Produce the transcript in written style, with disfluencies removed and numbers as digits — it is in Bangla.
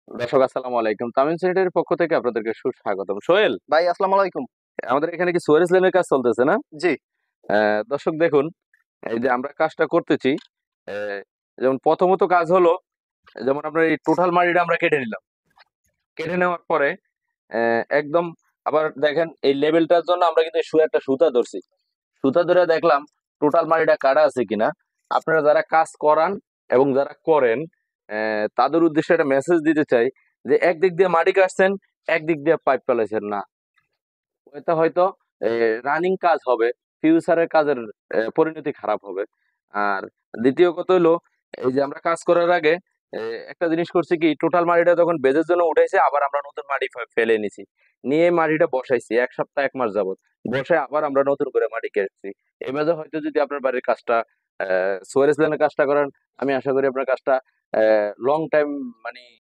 দর্শক আসসালামু আলাইকুম। তামিম সেন্টারের পক্ষ থেকে আপনাদেরকে সুস্বাগতম। সোহেল, ভাই আসসালামু আলাইকুম। আমাদের এখানে কি সুয়ারেজ লেনের কাজ চলতেছে না? জি। দর্শক দেখুন, এই যে আমরা কাজটা করতেছি, যেমন প্রথমত কাজ হলো, যেমন আপনার এই টোটাল মাটিটা আমরা কেটে নিলাম। কেটে নেওয়ার পরে একদম আবার দেখেন এই লেভেলটার জন্য আমরা কিন্তু একটা সুতা ধরছি। সুতা ধরে দেখলাম টোটাল মাটিটা কাটা আছে কিনা। আপনারা যারা কাজ করান এবং যারা করেন, তাদের উদ্দেশ্যে একটা মেসেজ দিতে চাই যে একদিক দিয়ে মাটি কাটছেন, একদিক দিয়ে পাইপ ফেলাইছেন না। এটা হয়তো রানিং কাজ হবে, ফিউচারের কাজের পরিণতি খারাপ হবে। আর দ্বিতীয় কথা হলো, এই যে আমরা কাজ করার আগে একটা জিনিস করছি কি, টোটাল মাটিটা যখন বেজের জন্য উঠেছে আবার আমরা নতুন মাটি ফেলে নিছি, নিয়ে মাটিটা বসাইছি 1 সপ্তাহ 1 মাস যাবত। বসে আবার আমরা নতুন করে মাটি কেটেছি। এভাবে হয়তো যদি আপনার বাড়ির কাজটা সোয়ারেজ লাইনের কাজটা করেন, আমি আশা করি আপনার কাজটা লং টাইম মানে